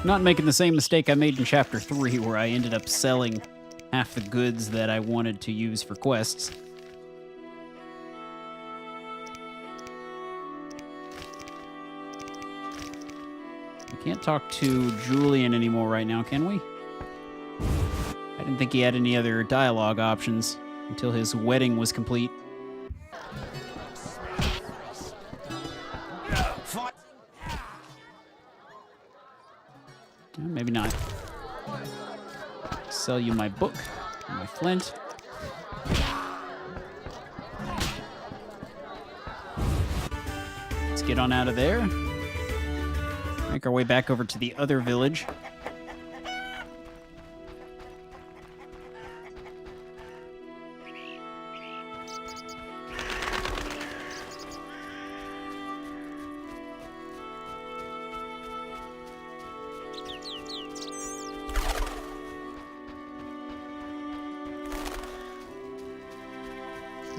Not making the same mistake I made in Chapter 3, where I ended up selling half the goods that I wanted to use for quests. We can't talk to Julian anymore right now, can we? I didn't think he had any other dialogue options until his wedding was complete. Maybe not. Sell you my book, my flint. Let's get on out of there. Make our way back over to the other village.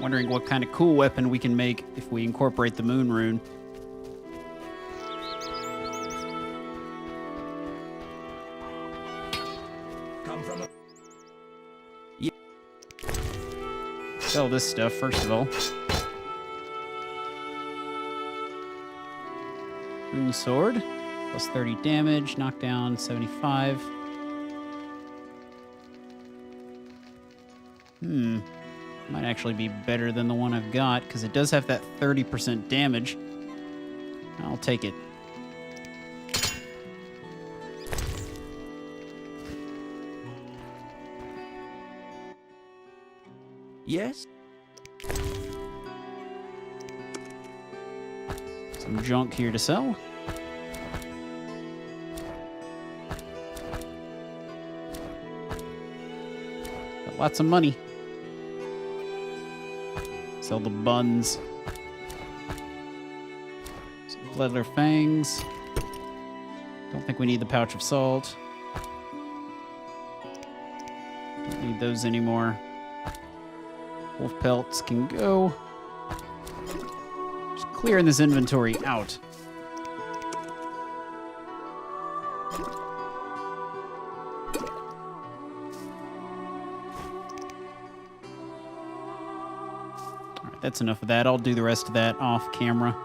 Wondering what kind of cool weapon we can make if we incorporate the moon rune. Yeah. Sell this stuff first of all. Rune sword, plus 30 damage, knockdown 75. Might actually be better than the one I've got, because it does have that 30% damage. I'll take it. Yes? Some junk here to sell. Got lots of money. Sell the buns. Some leather fangs. Don't think we need the pouch of salt. Don't need those anymore. Wolf pelts can go. Just clearing this inventory out. That's enough of that. I'll do the rest of that off camera.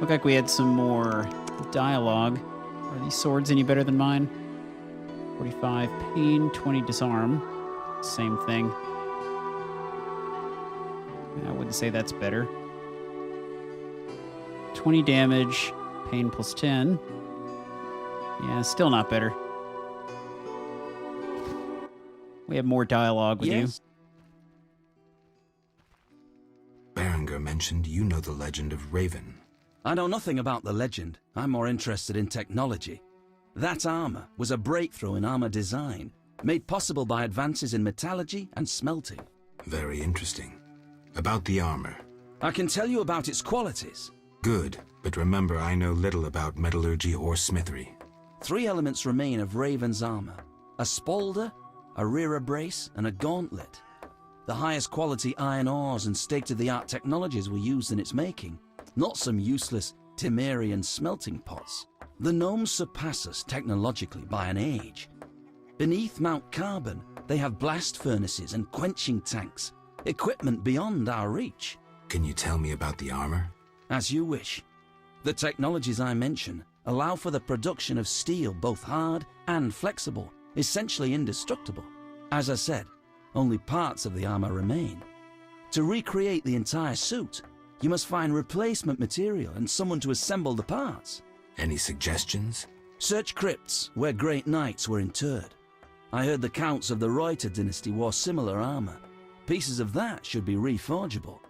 Look like we had some more dialogue. Are these swords any better than mine? 45 pain, 20 disarm. Same thing. I wouldn't say that's better. 20 damage, pain plus 10. Yeah, still not better. We have more dialogue with you. Mentioned you know the legend of Raven. I know nothing about the legend. I'm more interested in technology. That armor was a breakthrough in armor design, made possible by advances in metallurgy and smelting. Very interesting. About the armor. I can tell you about its qualities. Good, but remember I know little about metallurgy or smithery. 3 elements remain of Raven's armor: a spalder, a rear brace, and a gauntlet. The highest quality iron ores and state-of-the-art technologies were used in its making, not some useless Temerian smelting pots. The gnomes surpass us technologically by an age. Beneath Mount Carbon, they have blast furnaces and quenching tanks, equipment beyond our reach. Can you tell me about the armor? As you wish. The technologies I mention allow for the production of steel both hard and flexible, essentially indestructible. As I said, only parts of the armor remain. To recreate the entire suit, you must find replacement material and someone to assemble the parts. Any suggestions? Search crypts where great knights were interred. I heard the counts of the Reuter dynasty wore similar armor. Pieces of that should be reforgeable.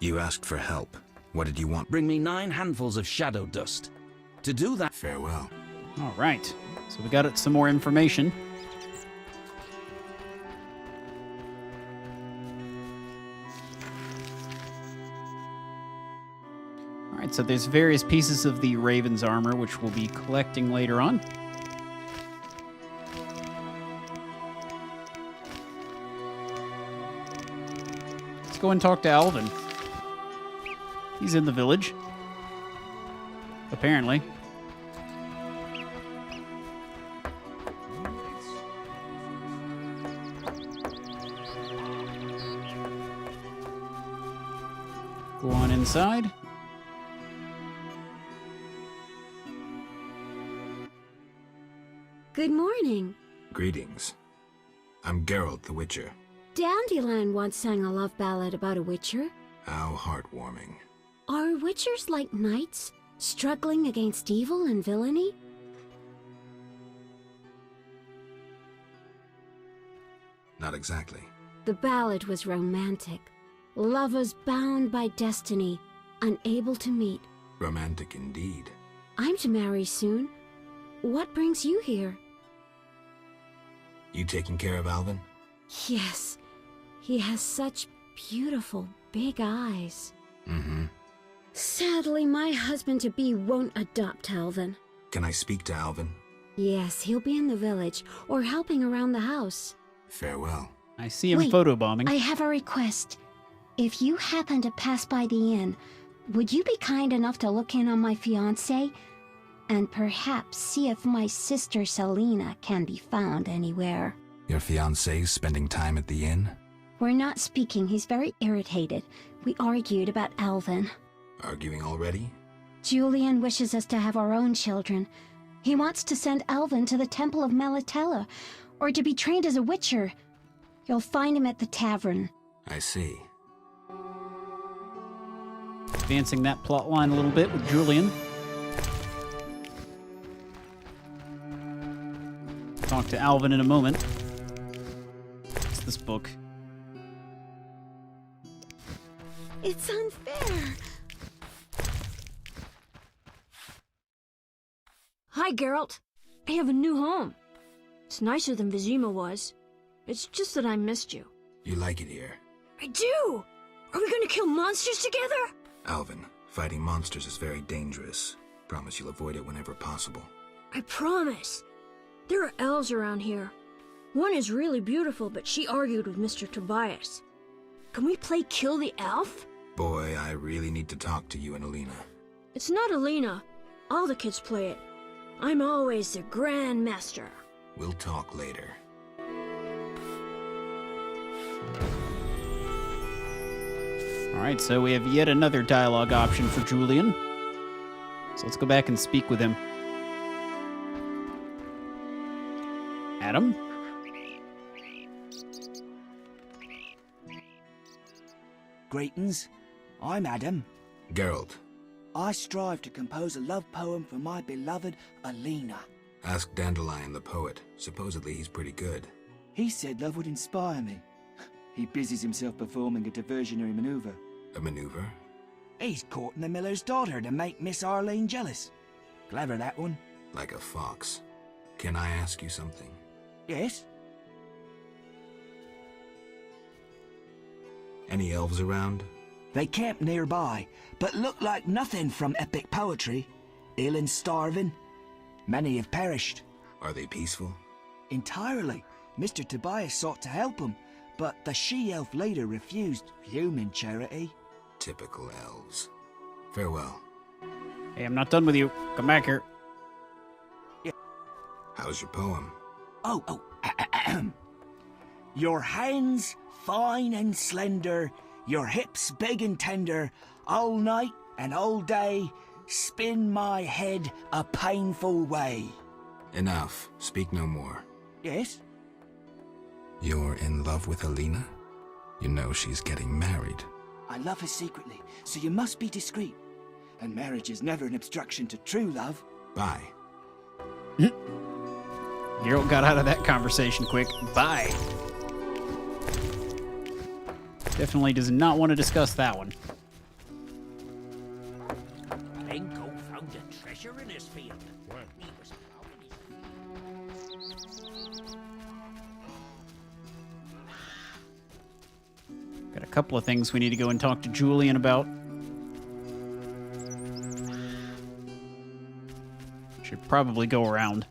You asked for help. What did you want? Bring me 9 handfuls of shadow dust. To do that... Farewell. All right. So we got some more information. Alright, so there's various pieces of the Raven's armor, which we'll be collecting later on. Let's go and talk to Alvin. He's in the village. Apparently. Go on inside. Good morning. Greetings. I'm Geralt the Witcher. Dandelion once sang a love ballad about a witcher. How heartwarming. Are witchers like knights, struggling against evil and villainy? Not exactly. The ballad was romantic. Lovers bound by destiny, unable to meet. Romantic indeed. I'm to marry soon. What brings you here? You taking care of Alvin? Yes, he has such beautiful big eyes. Mm-hmm. Sadly, my husband-to-be won't adopt Alvin. Can I speak to Alvin? Yes, he'll be in the village, or helping around the house. Farewell. I see him Wait, photobombing. I have a request. If you happen to pass by the inn, would you be kind enough to look in on my fiancé? And perhaps see if my sister Alina can be found anywhere. Your fiancé's spending time at the inn? We're not speaking. He's very irritated. We argued about Alvin. Arguing already? Julian wishes us to have our own children. He wants to send Alvin to the Temple of Malatella, or to be trained as a witcher. You'll find him at the tavern. I see. Advancing that plot line a little bit with Julian. Talk to Alvin in a moment. What's this book? It's unfair. Hi, Geralt. I have a new home. It's nicer than Vizima was. It's just that I missed you. You like it here? I do! Are we gonna kill monsters together? Alvin, fighting monsters is very dangerous. Promise you'll avoid it whenever possible. I promise. There are elves around here. One is really beautiful, but she argued with Mr. Tobias. Can we play Kill the Elf? Boy, I really need to talk to you and Alina. It's not Alina. All the kids play it. I'm always the Grand Master. We'll talk later. Alright, so we have yet another dialogue option for Julian. So let's go back and speak with him. Adam? Greetings, I'm Adam. Geralt, I strive to compose a love poem for my beloved Alina. ask Dandelion the poet. Supposedly he's pretty good. He said love would inspire me. He busies himself performing a diversionary maneuver. A maneuver? He's courting the miller's daughter to make Miss Arlene jealous. Clever, that one. Like a fox. Can I ask you something? Yes? Any elves around? They camp nearby, but look like nothing from epic poetry. Ill and starving. Many have perished. Are they peaceful? Entirely. Mr. Tobias sought to help him, but the she-elf leader refused human charity. Typical elves. Farewell. Hey, I'm not done with you. Come back here. How's your poem? Oh, Your hands fine and slender, your hips big and tender, all night and all day, spin my head a painful way. Enough. Speak no more. Yes? You're in love with Alina? You know she's getting married. I love her secretly, so you must be discreet. And marriage is never an obstruction to true love. Bye. Geralt got out of that conversation quick. Bye. Definitely does not want to discuss that one. Lenko found a treasure in his field. He was Got a couple of things we need to go and talk to Julian about. Should probably go around.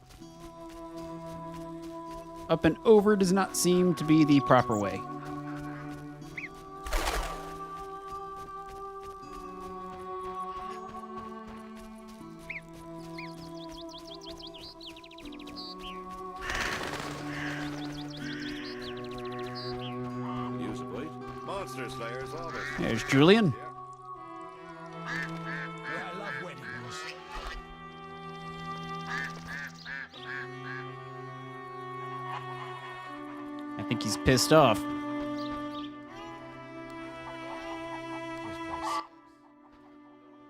Up and over does not seem to be the proper way. There's Julian. pissed off.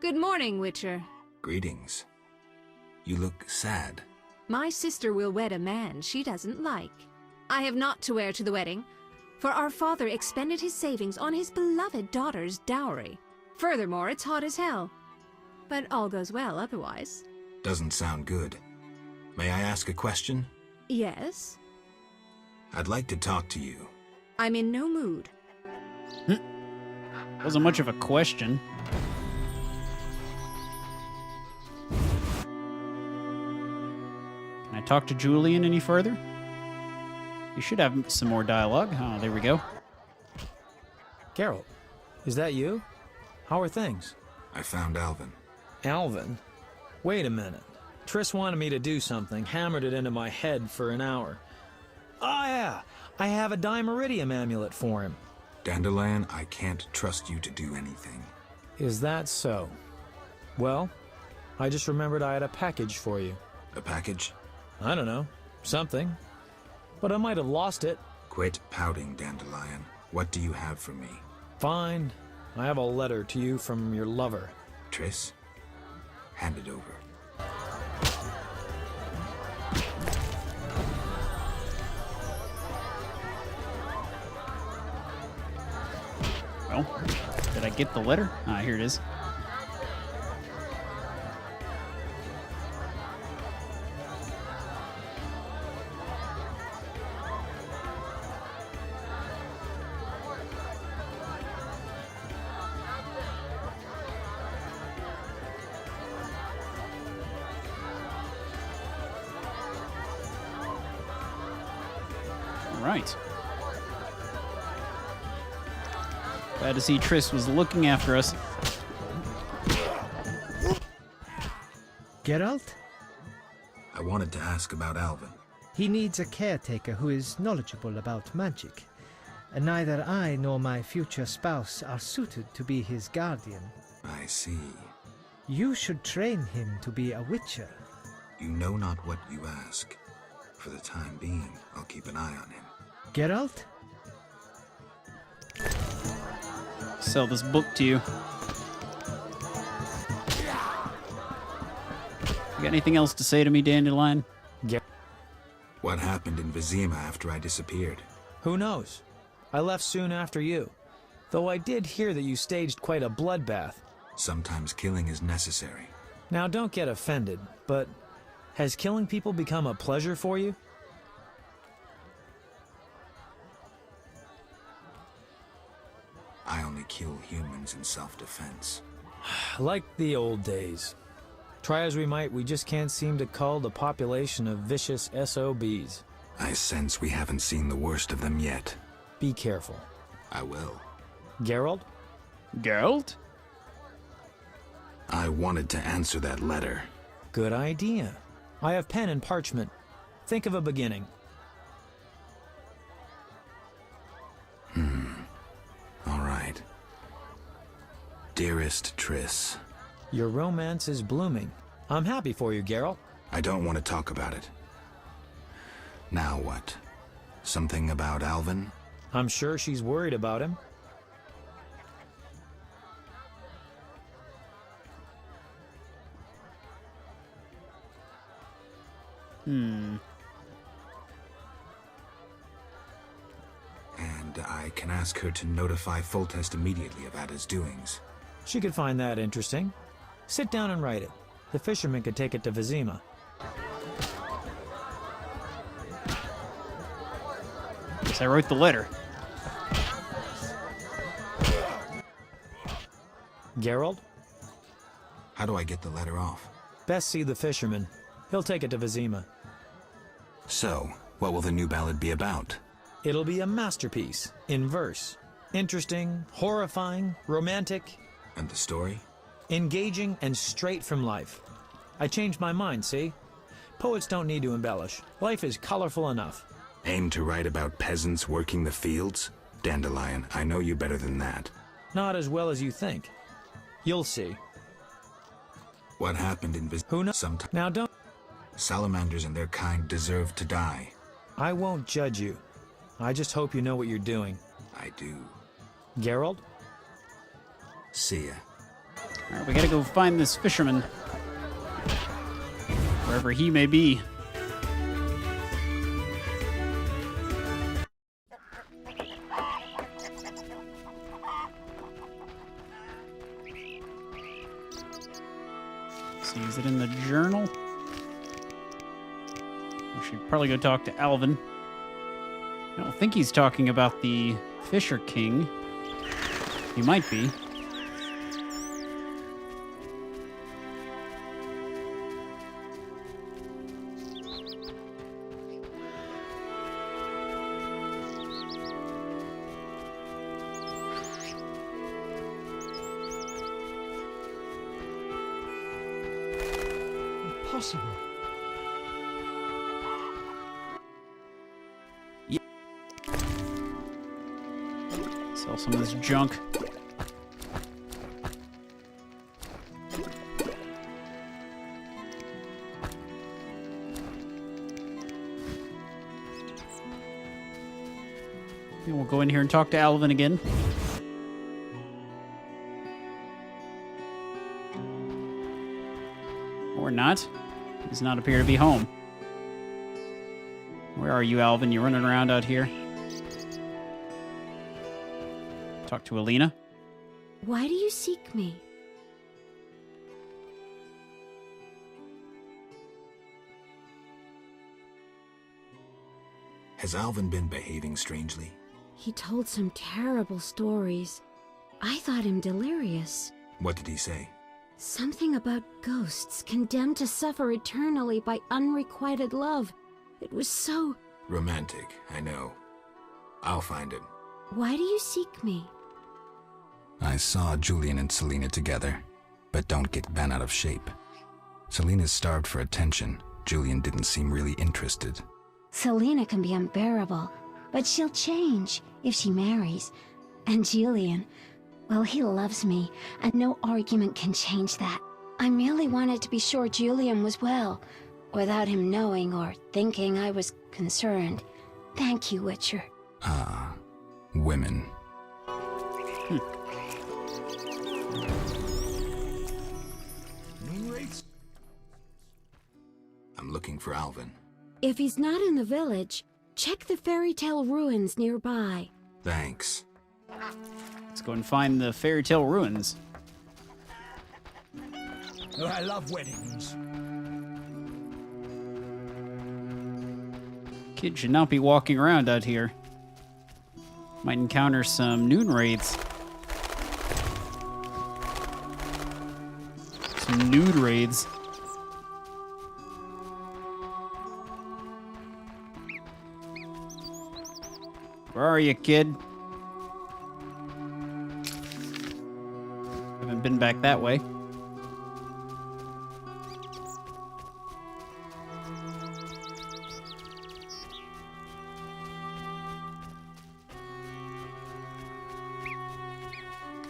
Good morning, Witcher. Greetings. You look sad. My sister will wed a man she doesn't like. I have naught to wear to the wedding, for our father expended his savings on his beloved daughter's dowry. Furthermore, it's hot as hell. But all goes well otherwise. Doesn't sound good. May I ask a question? Yes? I'd like to talk to you. I'm in no mood. Wasn't much of a question. Can I talk to Julian any further? You should have some more dialogue. Oh, there we go. Geralt, is that you? How are things? I found Alvin. Alvin? Wait a minute. Triss wanted me to do something, hammered it into my head for an hour. Oh yeah, I have a Dimeridium amulet for him. Dandelion, I can't trust you to do anything. Is that so? Well, I just remembered I had a package for you. A package? I don't know, something. But I might have lost it. Quit pouting, Dandelion. What do you have for me? Fine. I have a letter to you from your lover. Triss? Hand it over. Well, did I get the letter? Ah, here it is. Right. Glad to see Triss was looking after us. Geralt? I wanted to ask about Alvin. He needs a caretaker who is knowledgeable about magic. And neither I nor my future spouse are suited to be his guardian. I see. You should train him to be a witcher. You know not what you ask. For the time being, I'll keep an eye on him. Geralt? Sell this book to you. You got anything else to say to me, Dandelion? What happened in Vizima after I disappeared? Who knows? I left soon after you. Though I did hear that you staged quite a bloodbath. Sometimes killing is necessary. Now don't get offended, but has killing people become a pleasure for you? I only kill humans in self-defense. Like the old days. Try as we might, we just can't seem to cull the population of vicious SOBs. I sense we haven't seen the worst of them yet. Be careful. I will. Geralt? Geralt? I wanted to answer that letter. Good idea. I have pen and parchment. Think of a beginning. All right. Dearest Triss. Your romance is blooming. I'm happy for you, Geralt. I don't want to talk about it. Now what? Something about Alvin? I'm sure she's worried about him. And I can ask her to notify Foltest immediately of Ada's doings. She could find that interesting. Sit down and write it. The fisherman could take it to Vizima. Guess I wrote the letter. Geralt? How do I get the letter off? Best see the fisherman. He'll take it to Vizima. So, what will the new ballad be about? It'll be a masterpiece, in verse. Interesting, horrifying, romantic. And the story? Engaging and straight from life. I changed my mind, see? Poets don't need to embellish. Life is colorful enough. Aim to write about peasants working the fields? Dandelion, I know you better than that. Not as well as you think. You'll see. What happened in Who knows? Sometime Now don't... salamanders and their kind deserve to die. I won't judge you. I just hope you know what you're doing. I do. Geralt? See ya. All right, we gotta go find this fisherman. Wherever he may be. See, is it in the journal? We should probably go talk to Alvin. I don't think he's talking about the Fisher King. He might be. Impossible. Sell some of this junk. And we'll go in here and talk to Alvin again. Or not. He does not appear to be home. Where are you, Alvin? You running around out here? Talk to Alina. Why do you seek me? Has Alvin been behaving strangely? He told some terrible stories. I thought him delirious. What did he say? Something about ghosts condemned to suffer eternally by unrequited love. It was so... Romantic, I know. I'll find him. Why do you seek me? I saw Julian and Selina together, but don't get bent out of shape. Selina's starved for attention. Julian didn't seem really interested. Selina can be unbearable, but she'll change if she marries. And Julian, well, he loves me, and no argument can change that. I merely wanted to be sure Julian was well, without him knowing or thinking I was concerned. Thank you, Witcher. Ah, women. I'm looking for Alvin. If he's not in the village, check the fairy tale ruins nearby. Thanks. Let's go and find the fairy tale ruins. Oh, I love weddings. Kid should not be walking around out here. Might encounter some noon raids. Some nude raids. Where are you, kid? Haven't been back that way.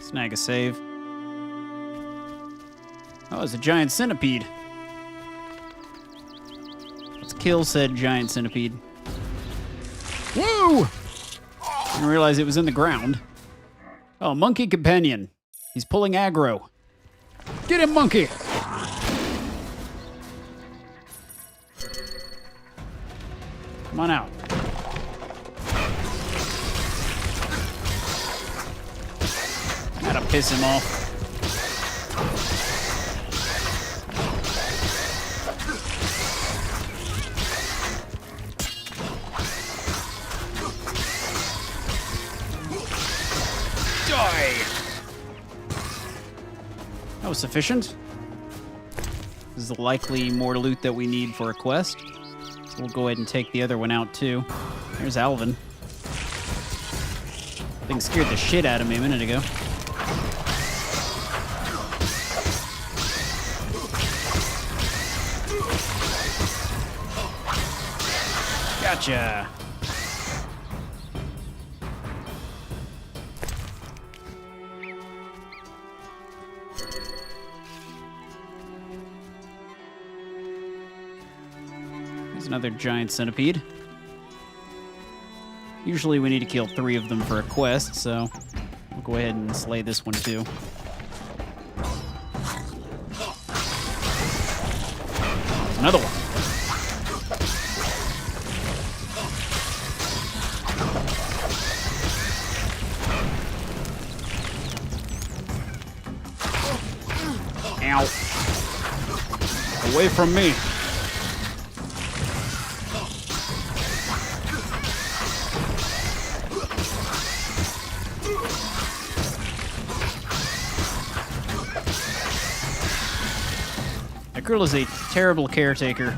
Snag a save. Oh, it's a giant centipede. Let's kill said giant centipede. Whoa! Didn't realize it was in the ground. Oh, monkey companion. He's pulling aggro. Get him, monkey! Come on out. Gotta piss him off. Die! That was sufficient. This is likely more loot that we need for a quest. So we'll go ahead and take the other one out too. There's Alvin. Thing scared the shit out of me a minute ago. Gotcha. There's another giant centipede. Usually we need to kill 3 of them for a quest, so we'll go ahead and slay this one too. Another one. Ow. Away from me. That girl is a terrible caretaker.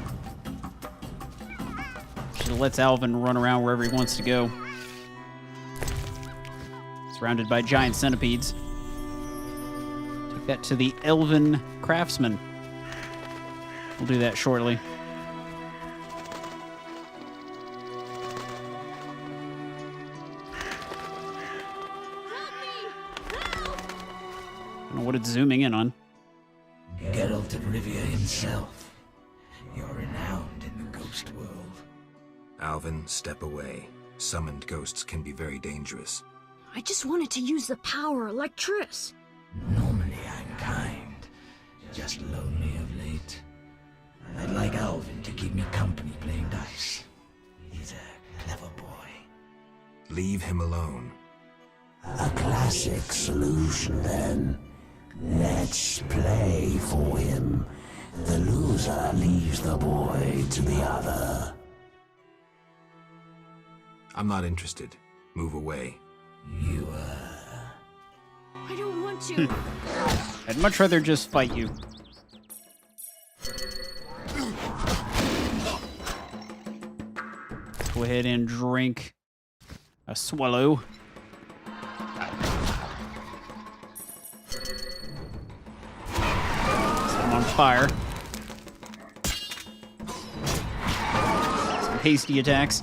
She lets Alvin run around wherever he wants to go. Surrounded by giant centipedes. Take that to the Elven Craftsman. We'll do that shortly. I don't know what it's zooming in on. Geralt of Rivia himself. You're renowned in the ghost world. Alvin, step away. Summoned ghosts can be very dangerous. I just wanted to use the power like Triss. Normally I'm kind, just lonely of late. I'd like Alvin to keep me company playing dice. He's a clever boy. Leave him alone. A classic solution, then. Let's play for him. The loser leaves the boy to the other. I'm not interested. Move away. You, I don't want to. I'd much rather just fight you. Go ahead and drink a swallow. Set him on fire. Some hasty attacks.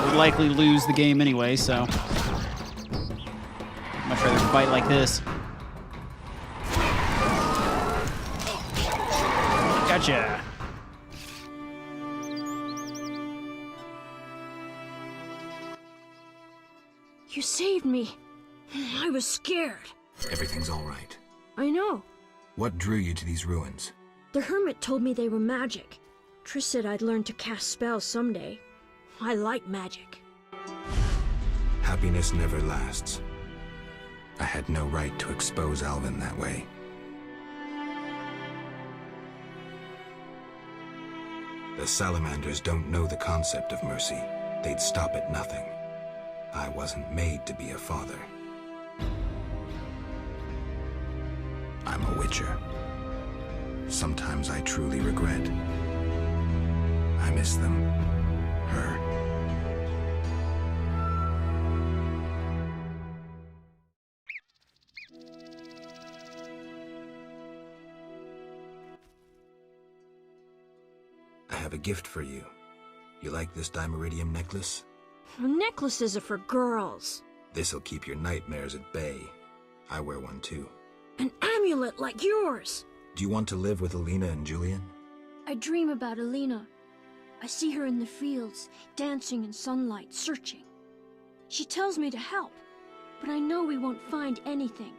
Would likely lose the game anyway, so much rather fight like this. Gotcha. You saved me. I was scared. Everything's all right. I know. What drew you to these ruins? The hermit told me they were magic. Triss said I'd learn to cast spells someday. I like magic. Happiness never lasts. I had no right to expose Alvin that way. The salamanders don't know the concept of mercy. They'd stop at nothing. I wasn't made to be a father. I'm a witcher. Sometimes I truly regret. I miss them. Her. I have a gift for you. You like this dimeridium necklace? Necklaces are for girls. This'll keep your nightmares at bay. I wear one too. An amulet like yours. Do you want to live with Alina and Julian? I dream about Alina. I see her in the fields, dancing in sunlight, searching. She tells me to help, but I know we won't find anything.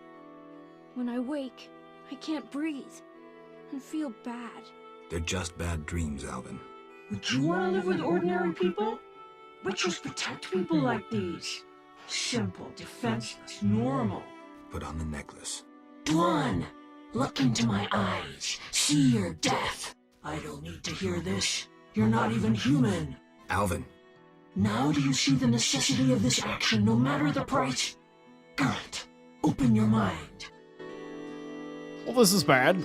When I wake, I can't breathe and feel bad. They're just bad dreams, Alvin. Would you want to live with ordinary people? Witchers protect people like these. Simple, defenseless, normal. Put on the necklace. Dwan, look into my eyes. See your death. I don't need to hear this. You're not even human. Alvin. Now do you see the necessity of this action, no matter the price? Geralt, open your mind. Well, this is bad.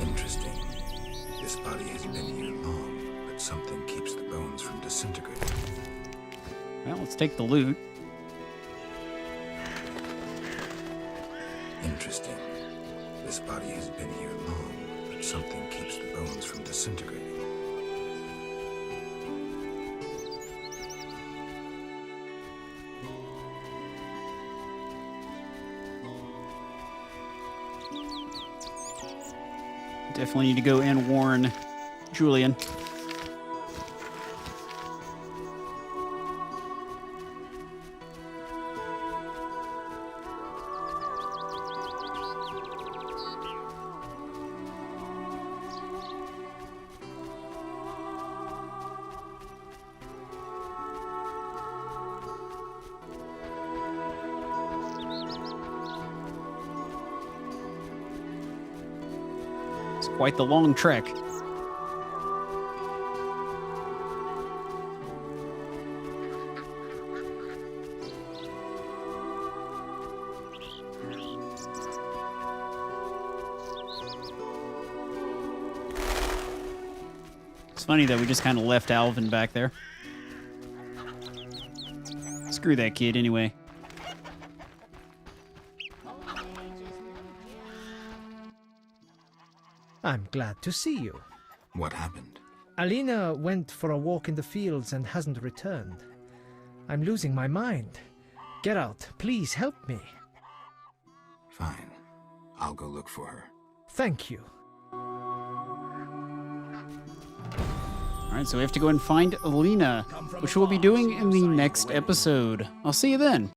Interesting. This body has been here long, but something keeps the bones from disintegrating. Well, let's take the loot. Interesting. This body has been here long, but something keeps the bones from disintegrating. Definitely need to go and warn Julian. Quite the long trek. It's funny that we just kind of left Alvin back there. Screw that kid anyway. I'm glad to see you. What happened? Alina went for a walk in the fields and hasn't returned. I'm losing my mind. Geralt, please help me. Fine. I'll go look for her. Thank you. Alright, so we have to go and find Alina, which we'll be doing in the next episode. I'll see you then.